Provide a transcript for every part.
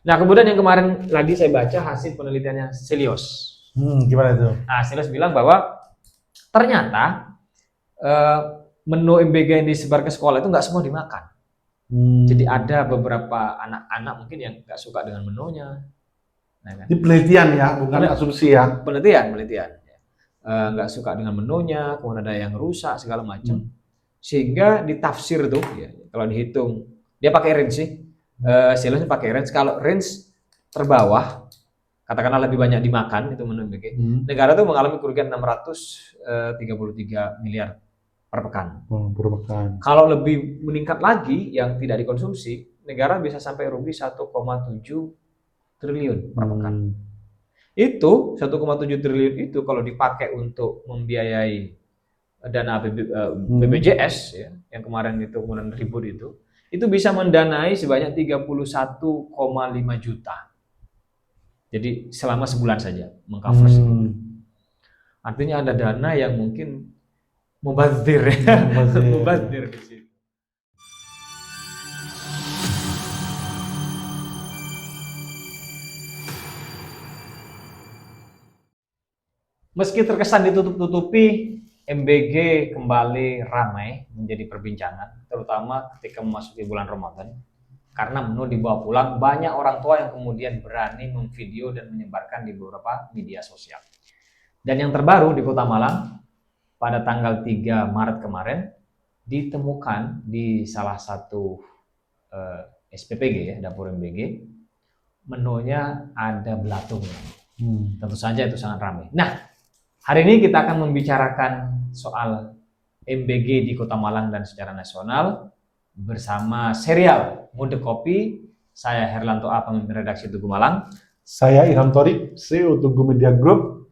Nah, kemudian yang kemarin lagi saya baca hasil penelitiannya Celios. Gimana itu? Nah, Celios bilang bahwa ternyata eh, menu MBG yang disebar ke sekolah itu nggak semua dimakan. Jadi ada beberapa anak-anak mungkin yang nggak suka dengan menunya. Nah, kan? Ini penelitian ya, bukan asumsi ya. Penelitian. Nggak suka dengan menunya, kemudian ada yang rusak segala macam. Sehingga ditafsir tuh, ya, kalau dihitung, dia pakai range sih. Silahnya pakai range. Kalau range terbawah, katakanlah lebih banyak dimakan itu menu MBG. Negara tuh mengalami kerugian 633 miliar per pekan. Per pekan. Kalau lebih meningkat lagi yang tidak dikonsumsi, negara bisa sampai rugi 1,7 triliun per pekan. Itu 1,7 triliun itu kalau dipakai untuk membiayai dana BPJS ya, yang kemarin itu kemudian ribut itu bisa mendanai sebanyak 31,5 juta. Jadi selama sebulan saja mengcover sebulan. Artinya ada dana yang mungkin mubazir ya. Mubazir di sini. Meski terkesan ditutup-tutupi, MBG kembali ramai menjadi perbincangan, terutama ketika memasuki bulan Ramadan. Karena menu dibawa pulang, banyak orang tua yang kemudian berani memvideo dan menyebarkan di beberapa media sosial. Dan yang terbaru di Kota Malang, pada tanggal 3 Maret kemarin, ditemukan di salah satu SPPG ya, dapur MBG, menunya ada belatungnya. Tentu saja itu sangat ramai. Nah, hari ini kita akan membicarakan soal MBG di Kota Malang dan secara nasional bersama serial Ngudek Kopi. Saya Herlanto A, pemimpin redaksi Tugu Malang. Saya Ilham Thorik, CEO Tugu Media Group.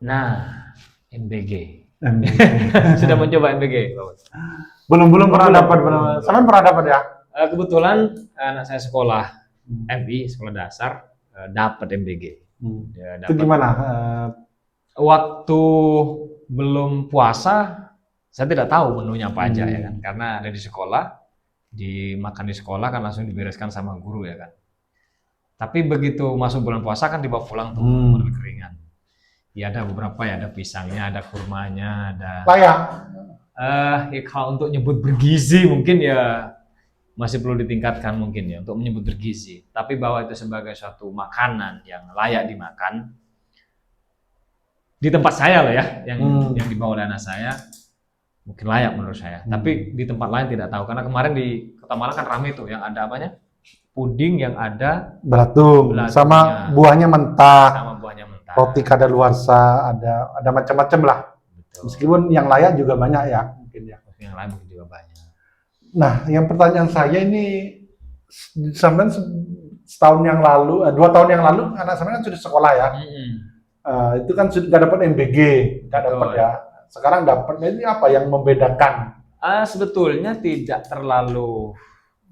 Nah, MBG. Sudah mencoba MBG? Belum pernah dapat. Sampai pernah dapat ya? Kebetulan anak saya sekolah MI, sekolah dasar, dapat MBG. Ya, itu gimana? Waktu belum puasa, saya tidak tahu menunya apa aja ya kan, karena ada di sekolah, dimakan di sekolah kan langsung dibereskan sama guru ya kan. Tapi begitu masuk bulan puasa kan dibawa pulang tuh model keringan. Ya ada beberapa ya, ada pisangnya, ada kurmanya, ada. Layak. Ya kalau untuk nyebut bergizi mungkin ya masih perlu ditingkatkan mungkin ya untuk menyebut bergizi. Tapi bahwa itu sebagai suatu makanan yang layak dimakan di tempat saya loh ya, yang dibawa oleh anak saya mungkin layak menurut saya. Tapi di tempat lain tidak tahu, karena kemarin di Kota Malang kan ramai tuh yang ada apanya? Puding yang ada belatung sama buahnya mentah. Roti kadaluarsa, ada macam-macam lah. Betul. Meskipun yang layak juga banyak ya, mungkin ya. Yang lain mungkin juga banyak. Nah, yang pertanyaan saya ini, sampai setahun yang lalu, 2 tahun yang lalu, anak saya kan sudah sekolah ya. Itu kan sudah nggak dapat MBG, nggak dapat ya. Sekarang dapat. Ini apa yang membedakan? Sebetulnya tidak terlalu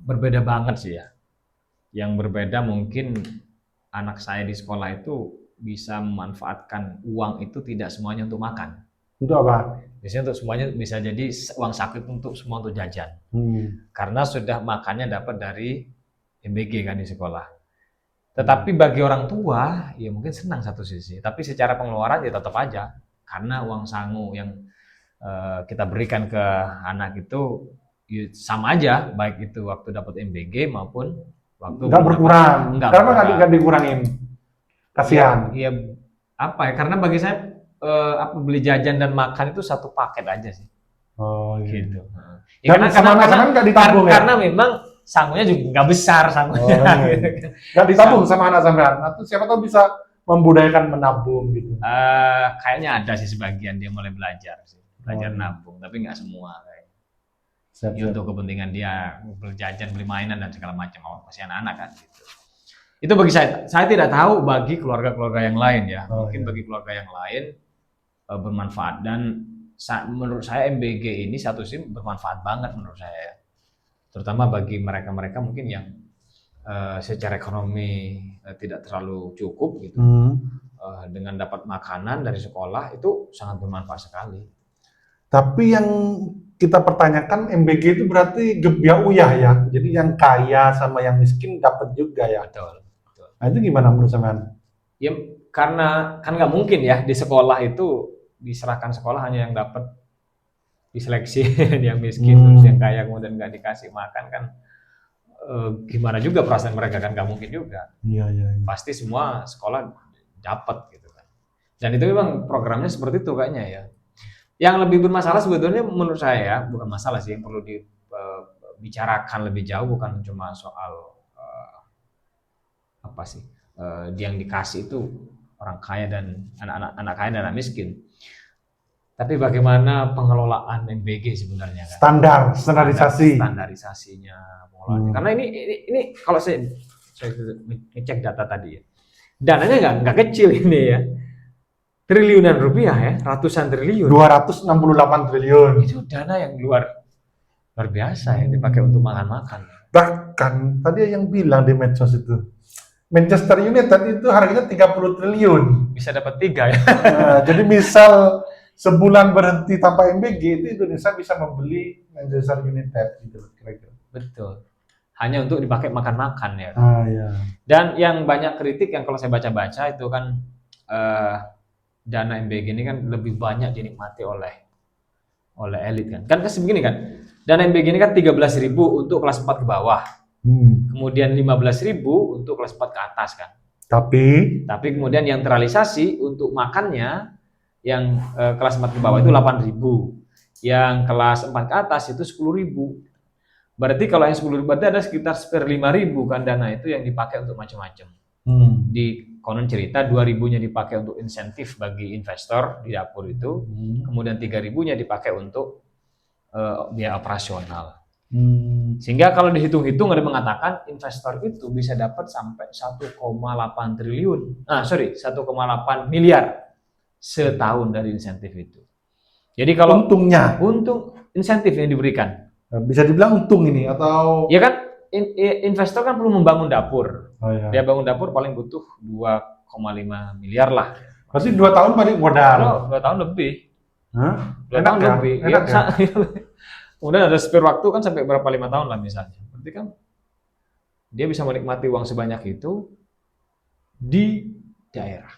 berbeda banget sih ya. Yang berbeda mungkin anak saya di sekolah itu bisa memanfaatkan uang itu tidak semuanya untuk makan. Untuk apa? Biasanya untuk semuanya bisa jadi uang saku untuk semua untuk jajan. Karena sudah makannya dapat dari MBG kan di sekolah. Tetapi bagi orang tua, ya mungkin senang satu sisi. Tapi secara pengeluaran ya tetap aja. Karena uang sangu yang kita berikan ke anak itu ya sama aja. Baik itu waktu dapat MBG maupun waktu nggak berkurang. Kenapa nggak dikurangin? Kasihan. Iya, apa ya? Karena bagi saya beli jajan dan makan itu satu paket aja sih. Oh iya. Gitu. Ya, karena nggak ditabung ya? Karena memang sangunya juga nggak besar sangunya. Nggak ditabung sama anak sampean. Atau siapa tahu bisa membudayakan menabung gitu. Kayaknya ada sih sebagian dia mulai belajar sih. Belajar nabung, tapi nggak semua kayaknya. Ya, untuk kepentingan dia berjajan, beli mainan dan segala macam, masih anak-anak kan gitu. Itu bagi saya tidak tahu bagi keluarga-keluarga yang lain ya. Mungkin bagi keluarga yang lain bermanfaat, dan menurut saya MBG ini satu sih bermanfaat banget menurut saya. Terutama bagi mereka-mereka mungkin yang secara ekonomi tidak terlalu cukup gitu. Dengan dapat makanan dari sekolah itu sangat bermanfaat sekali. Tapi yang kita pertanyakan MBG itu berarti gebiah uyah ya. Jadi yang kaya sama yang miskin dapat juga ya. Betul, betul. Nah, itu gimana menurut sampean? Ya, karena kan nggak mungkin ya di sekolah itu diserahkan sekolah hanya yang dapat diseleksi yang miskin terus yang kaya kemudian nggak dikasih makan kan gimana juga perasaan mereka kan nggak mungkin juga. Iya, iya. Pasti semua sekolah dapat gitu kan. Dan itu memang programnya seperti itu kayaknya ya. Yang lebih bermasalah sebetulnya menurut saya ya, bukan masalah sih yang perlu dibicarakan lebih jauh bukan cuma soal apa sih yang dikasih itu orang kaya dan anak kaya dan anak miskin. Tapi bagaimana pengelolaan MBG sebenarnya kan? Standarisasinya pengelolaannya. Karena ini kalau saya ngecek data tadi ya, dananya nggak kecil ini ya, triliunan rupiah ya, ratusan triliun. 268 triliun. Itu dana yang luar biasa yang dipakai untuk makan-makan. Bahkan tadi yang bilang di medsos itu, Manchester United itu harganya 30 triliun. Bisa dapat 3 ya. Jadi misal sebulan berhenti tanpa MBG itu Indonesia bisa membeli Manchester United gitu kira-kira. Betul. Hanya untuk dipakai makan-makan ya. Iya. Dan yang banyak kritik yang kalau saya baca-baca itu kan dana MBG ini kan lebih banyak dinikmati oleh elit kan. Kan begini kan. Dana MBG ini kan 13.000 untuk kelas 4 ke bawah. Kemudian 15.000 untuk kelas 4 ke atas kan. Tapi kemudian yang terrealisasi untuk makannya yang kelas 4 ke bawah itu 8.000. Yang kelas 4 ke atas itu 10.000. Berarti kalau yang 10.000 berarti ada sekitar 5.000 kan dana itu yang dipakai untuk macam-macam. Di konon cerita 2.000-nya dipakai untuk insentif bagi investor di dapur itu, kemudian 3.000-nya dipakai untuk biaya operasional. Sehingga kalau dihitung-hitung ada mengatakan investor itu bisa dapat sampai 1,8 triliun. 1,8 miliar setahun dari insentif itu. Jadi kalau untung insentif yang diberikan. Bisa dibilang untung ini atau ya kan investor kan perlu membangun dapur. Iya. Dia bangun dapur paling butuh 2,5 miliar lah. Pasti 2 tahun paling modal. 2 tahun lebih. 2 tahun lebih. Ya. Kemudian ada spare waktu kan sampai berapa 5 tahun lah misalnya. Berarti kan dia bisa menikmati uang sebanyak itu di daerah.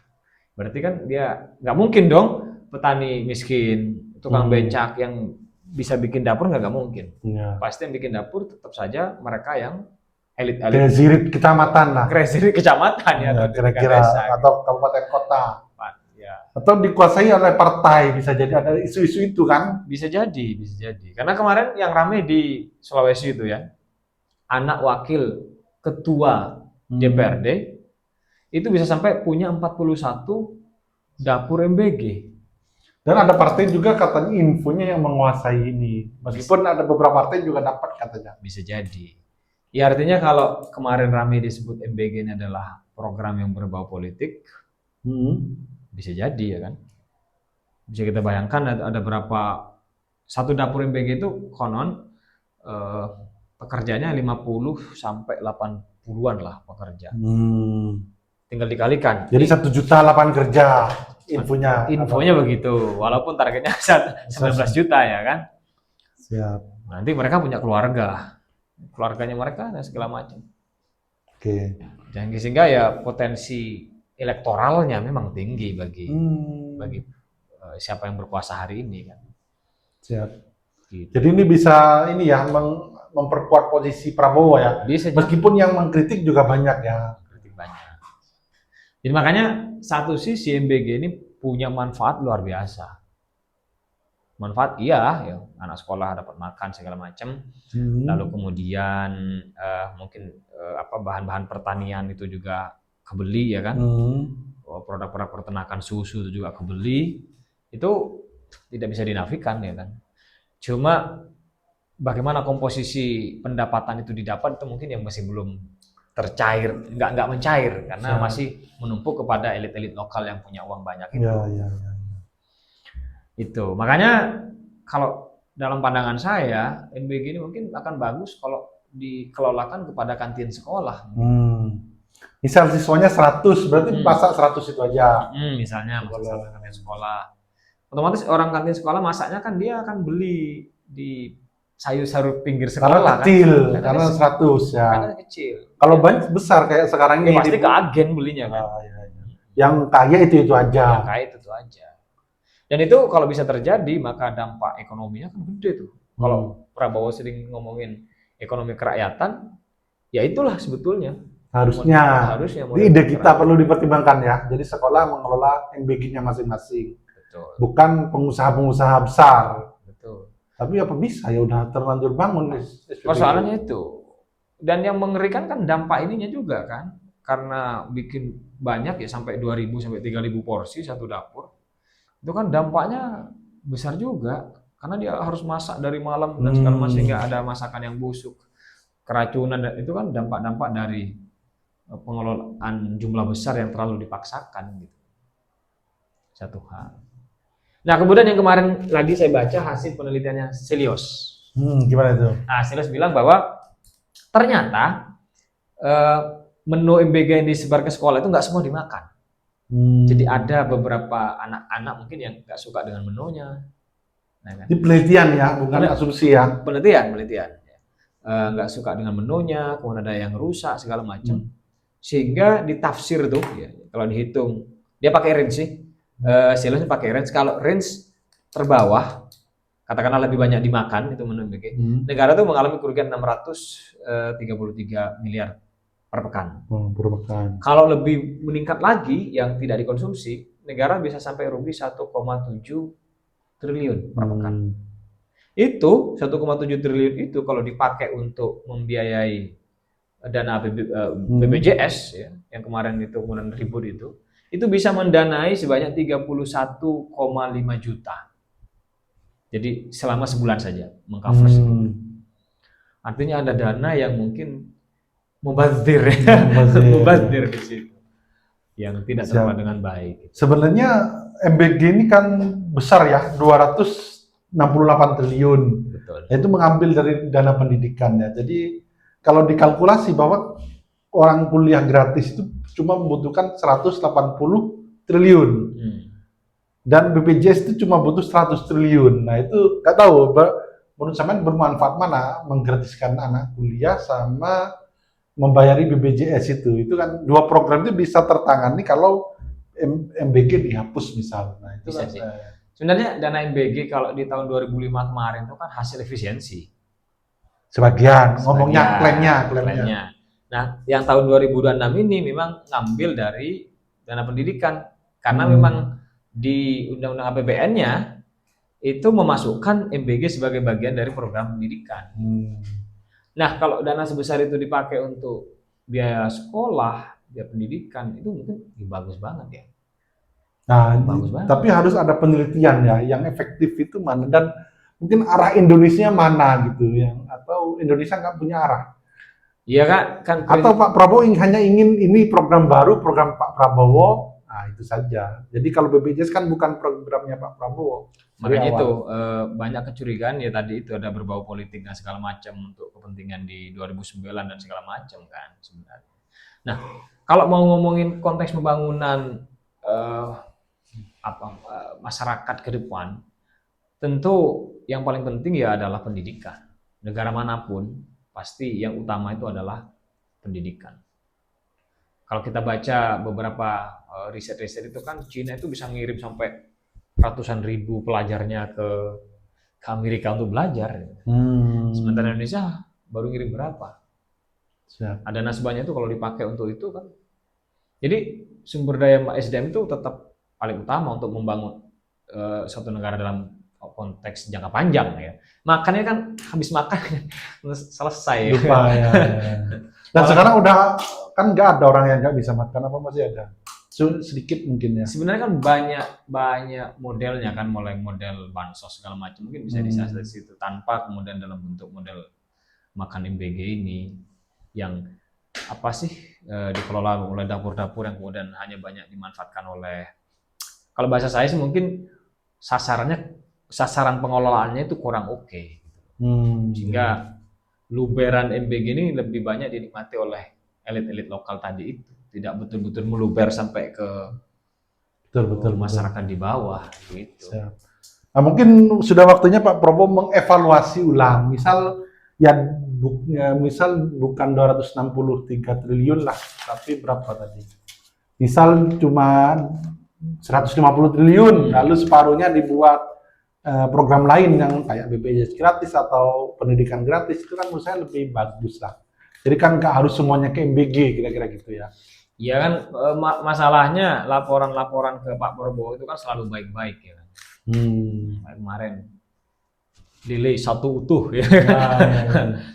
Berarti kan dia nggak mungkin dong petani miskin, tukang becak yang bisa bikin dapur nggak mungkin. Ya. Pasti yang bikin dapur tetap saja mereka yang elit-elit. Krezirit kecamatan lah. Krezirit kecamatan ya, atau kira-kira atau kabupaten kota. Ya. Atau dikuasai oleh partai, bisa jadi ada isu-isu itu kan? Bisa jadi. Karena kemarin yang ramai di Sulawesi itu ya, anak wakil ketua DPRD itu bisa sampai punya 41 dapur MBG. Dan ada partai juga katanya infonya yang menguasai ini. Meskipun ada beberapa partai juga dapat katanya. Bisa jadi. Ya artinya kalau kemarin ramai disebut MBG ini adalah program yang berbau politik, bisa jadi ya kan. Bisa kita bayangkan ada berapa, satu dapur MBG itu konon pekerjanya 50 sampai 80-an lah pekerja. Tinggal dikalikan. Jadi 1 juta lapangan kerja. Infonya begitu, walaupun targetnya 19 juta ya kan. Siap. Nanti mereka punya keluarganya mereka dan segala macam. Oke. Dan sehingga ya potensi elektoralnya memang tinggi bagi siapa yang berkuasa hari ini kan. Siap. Gitu. Jadi ini bisa memperkuat posisi Prabowo ya. Meskipun yang mengkritik juga banyak ya. Jadi makanya satu sisi MBG ini punya manfaat luar biasa. Manfaat ya anak sekolah dapat makan segala macam. Lalu kemudian mungkin bahan-bahan pertanian itu juga kebeli ya kan. Produk-produk peternakan susu itu juga kebeli. Itu tidak bisa dinafikan ya kan. Cuma bagaimana komposisi pendapatan itu didapat itu mungkin yang masih belum tercair, nggak mencair karena masih menumpuk kepada elit-elit lokal yang punya uang banyak itu. Ya. Itu makanya kalau dalam pandangan saya MBG ini mungkin akan bagus kalau dikelolakan kepada kantin sekolah. Misal siswanya 100 berarti pasak 100 itu aja. Misalnya kantin sekolah. Otomatis orang kantin sekolah masaknya kan dia akan beli di sayur-sayur pinggir Karena sekolah kan. kecil, karena 100 ya. Karena kecil. Kalau banyak besar kayak sekarang Ya ini pasti ke agen belinya kan. iya. Yang kaya itu aja. Yang kaya itu aja. Dan itu kalau bisa terjadi maka dampak ekonominya kan gede tuh. Kalau Prabowo sering ngomongin ekonomi kerakyatan, ya itulah sebetulnya. Harusnya. Ini ide kita perlu dipertimbangkan ya. Jadi sekolah mengelola MBG-nya masing-masing. Betul. Bukan pengusaha-pengusaha besar. Betul. Tapi apa bisa ya udah terlanjur bangun. Persoalannya itu. Dan yang mengerikan kan dampak ininya juga kan. Karena bikin banyak ya sampai 2.000 sampai 3.000 porsi satu dapur. Itu kan dampaknya besar juga. Karena dia harus masak dari malam dan segala macam sehingga ada masakan yang busuk, keracunan, dan itu kan dampak-dampak dari pengelolaan jumlah besar yang terlalu dipaksakan gitu. Satu hal. Nah, kemudian yang kemarin lagi saya baca hasil penelitiannya Celios. Gimana itu? Nah, Celios bilang bahwa ternyata menu MBG yang disebar ke sekolah itu nggak semua dimakan. Jadi ada beberapa anak-anak mungkin yang nggak suka dengan menunya. Nah, kan? Ini penelitian ya, bukan asumsi ya. Penelitian. Nggak suka dengan menunya, kemudian ada yang rusak segala macam. Sehingga ditafsir tuh, ya, kalau dihitung, dia pakai range sih. Silosnya pakai range. Kalau range terbawah, katakanlah lebih banyak dimakan itu menu MBG. Negara tuh mengalami kerugian 633 miliar per pekan. Per pekan. Kalau lebih meningkat lagi yang tidak dikonsumsi, negara bisa sampai rugi 1,7 triliun per pekan. Itu 1,7 triliun itu kalau dipakai untuk membiayai dana BPJS ya, yang kemarin itu kemudian ribut itu bisa mendanai sebanyak 31,5 juta. Jadi selama sebulan saja mengcover segitu. Artinya ada dana yang mungkin mubazir di situ. Yang tidak terkelola dengan baik. Sebenarnya MBG ini kan besar ya, 268 triliun. Betul. Itu mengambil dari dana pendidikan ya. Jadi kalau dikalkulasi bahwa orang kuliah gratis itu cuma membutuhkan 180 triliun. Dan BPJS itu cuma butuh 100 triliun. Nah itu nggak tahu, menurut saya bermanfaat mana menggratiskan anak kuliah sama membayari BPJS itu kan dua program itu bisa tertangani kalau MBG dihapus misalnya. Nah, itu bisa kan, sih. Sebenarnya dana MBG kalau di tahun 2005 kemarin itu kan hasil efisiensi. Sebagian. Ngomongnya klaimnya. Nah, yang tahun 2026 ini memang ngambil dari dana pendidikan karena memang di Undang-Undang APBN-nya itu memasukkan MBG sebagai bagian dari program pendidikan. Nah, kalau dana sebesar itu dipakai untuk biaya sekolah, biaya pendidikan, itu mungkin bagus banget ya. Nah, tapi harus ada penelitian ya, yang efektif itu mana, dan mungkin arah Indonesia mana gitu, atau Indonesia nggak punya arah. Iya kan. Atau Pak Prabowo hanya ingin ini program baru, program Pak Prabowo, nah itu saja. Jadi kalau BPJS kan bukan programnya Pak Prabowo. Makanya itu banyak kecurigaan ya tadi itu ada berbau politik dan segala macam untuk kepentingan di 2009 dan segala macam kan sebenarnya. Nah, kalau mau ngomongin konteks pembangunan masyarakat ke depan, tentu yang paling penting ya adalah pendidikan. Negara manapun pasti yang utama itu adalah pendidikan. Kalau kita baca beberapa riset-riset itu kan Cina itu bisa ngirim sampai ratusan ribu pelajarnya ke Amerika untuk belajar. Sementara Indonesia baru ngirim berapa? Ada nasabahnya itu kalau dipakai untuk itu kan. Jadi sumber daya SDM itu tetap paling utama untuk membangun suatu negara dalam konteks jangka panjang ya. Makannya kan habis makan selesai. Lupa ya. Dan sekarang udah kan nggak ada orang yang nggak bisa makan, apa masih ada? Sedikit mungkin ya. Sebenarnya kan banyak modelnya kan, mulai model bansos segala macam mungkin bisa diakses dari situ tanpa kemudian dalam bentuk model makan MBG ini yang dikelola oleh dapur-dapur yang kemudian hanya banyak dimanfaatkan oleh, kalau bahasa saya sih mungkin sasaran pengelolaannya itu kurang oke. Sehingga luberan MBG ini lebih banyak dinikmati oleh elit-elit lokal tadi itu, tidak betul-betul meluber sampai ke betul. masyarakat di bawah gitu. Siap. Nah, mungkin sudah waktunya Pak Prabowo mengevaluasi ulang. Misal bukan 263 triliun lah, tapi berapa tadi? Misal cuma 150 triliun, lalu separuhnya dibuat program lain yang kayak BPJS gratis atau pendidikan gratis, itu kan menurut saya lebih bagus lah. Jadi kan nggak harus semuanya ke MBG, kira-kira gitu ya. Iya kan, masalahnya laporan-laporan ke Pak Prabowo itu kan selalu baik-baik ya kan. Kayak kemarin delay 1 utuh ya.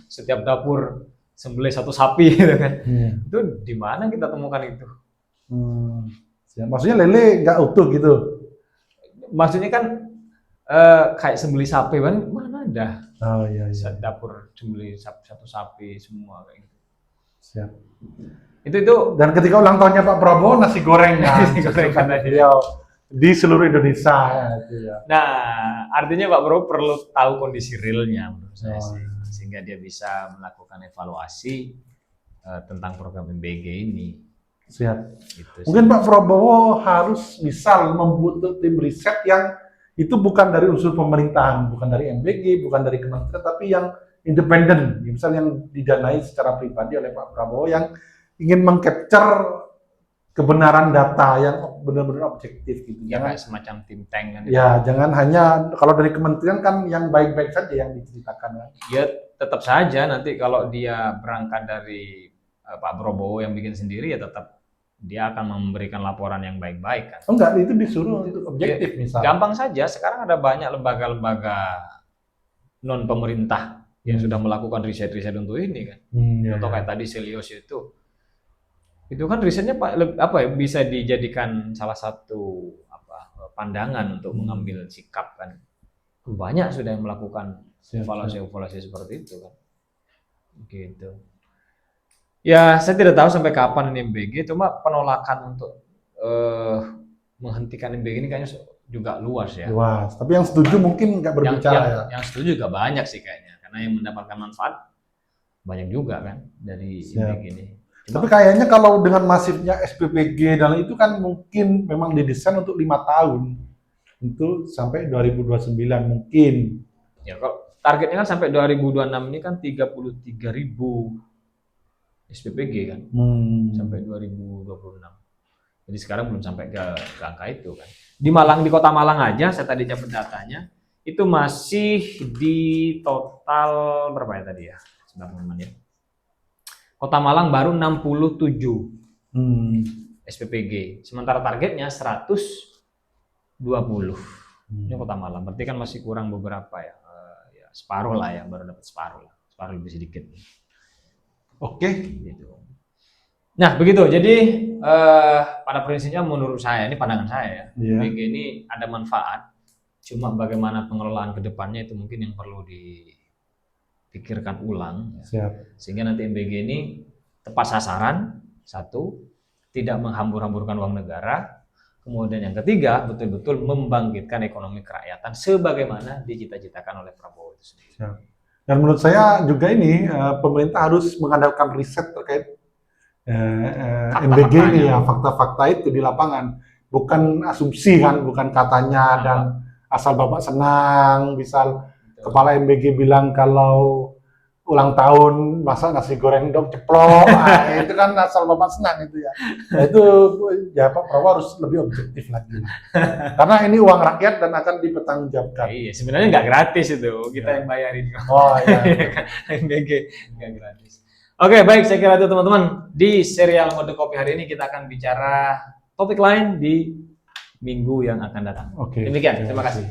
Setiap dapur sembelih 1 sapi gitu kan. Itu di mana kita temukan itu? Maksudnya lele nggak utuh gitu? Maksudnya kan kayak sembelih sapi kan, mana ada? Oh iya. Dapur sembelih 1 sapi semua kayak gitu. Siap. Itu Dan ketika ulang tahunnya Pak Prabowo, nasi goreng kan, Nasi goreng kan tadi. di seluruh Indonesia. Gitu ya. Nah, artinya Pak Prabowo perlu tahu kondisi realnya menurut saya sih, iya. sehingga dia bisa melakukan evaluasi tentang program MBG ini. Siap. Gitu sih. Mungkin Pak Prabowo harus misal membuat tim riset yang itu bukan dari unsur pemerintahan, bukan dari MBG, bukan dari kementerian, tapi yang independen, misal yang didanai secara pribadi oleh Pak Prabowo yang ingin mengcapture kebenaran data yang benar-benar objektif gitu. Ya, Jangan kayak semacam think tank kan. ya, jangan hanya kalau dari kementerian kan yang baik-baik saja yang diceritakan kan. Ya tetap saja nanti kalau dia berangkat dari Pak Prabowo yang bikin sendiri, ya tetap dia akan memberikan laporan yang baik-baik kan. Oh enggak, itu disuruh untuk objektif misalnya. Gampang saja, sekarang ada banyak lembaga-lembaga non pemerintah yang sudah melakukan riset-riset untuk ini kan. Contoh kayak tadi Selios itu kan risetnya bisa dijadikan salah satu pandangan untuk mengambil sikap kan. Banyak sudah yang melakukan evaluasi seperti itu kan. Gitu. Ya, saya tidak tahu sampai kapan ini MBG, cuma penolakan untuk menghentikan MBG ini kayaknya juga luas ya. Luas, tapi yang setuju mungkin nggak berbicara Yang setuju juga banyak sih kayaknya, karena yang mendapatkan manfaat banyak juga kan dari MBG ini. Tapi kayaknya kalau dengan masifnya SPPG dan itu kan mungkin memang didesain untuk 5 tahun, itu sampai 2029 mungkin. Ya, kalau targetnya kan sampai 2026 ini kan 33.000 SPPG kan, sampai 2026. Jadi sekarang belum sampai ke angka itu kan. Di Kota Malang aja, saya tadi dapat datanya, itu masih di total berapa ya tadi ya? Sebentar teman-teman ya. Kota Malang baru 67 SPPG, sementara targetnya 120. Ini Kota Malang, berarti kan masih kurang beberapa ya, separuh lah ya, baru dapat separuh lebih sedikit. Oke. Gitu. Nah begitu, jadi pada prinsipnya menurut saya, ini pandangan saya ya, MBG ini ada manfaat, cuma bagaimana pengelolaan kedepannya itu mungkin yang perlu dipikirkan ulang. Siap. Sehingga nanti MBG ini tepat sasaran, satu, tidak menghambur-hamburkan uang negara, kemudian yang ketiga, betul-betul membangkitkan ekonomi kerakyatan sebagaimana dicita-citakan oleh Prabowo itu sendiri. Siap. Dan menurut saya juga ini pemerintah harus mengandalkan riset terkait MBG ini ya, fakta-fakta itu di lapangan, bukan asumsi kan, bukan katanya dan asal Bapak senang, misal kepala MBG bilang kalau ulang tahun masak nasi goreng dong ceplok, itu kan asal Bapak senang itu ya. Nah, itu ya Pak Prabowo harus lebih objektif lagi. Karena ini uang rakyat dan akan dipertanggungjawabkan. Iya, sebenarnya nggak gratis itu, kita yang bayarin. Oh iya. MBG nggak gratis. Oke, baik, saya kira itu teman-teman. Di serial Mode Kopi hari ini kita akan bicara topik lain di minggu yang akan datang. Oke. Demikian, terima kasih.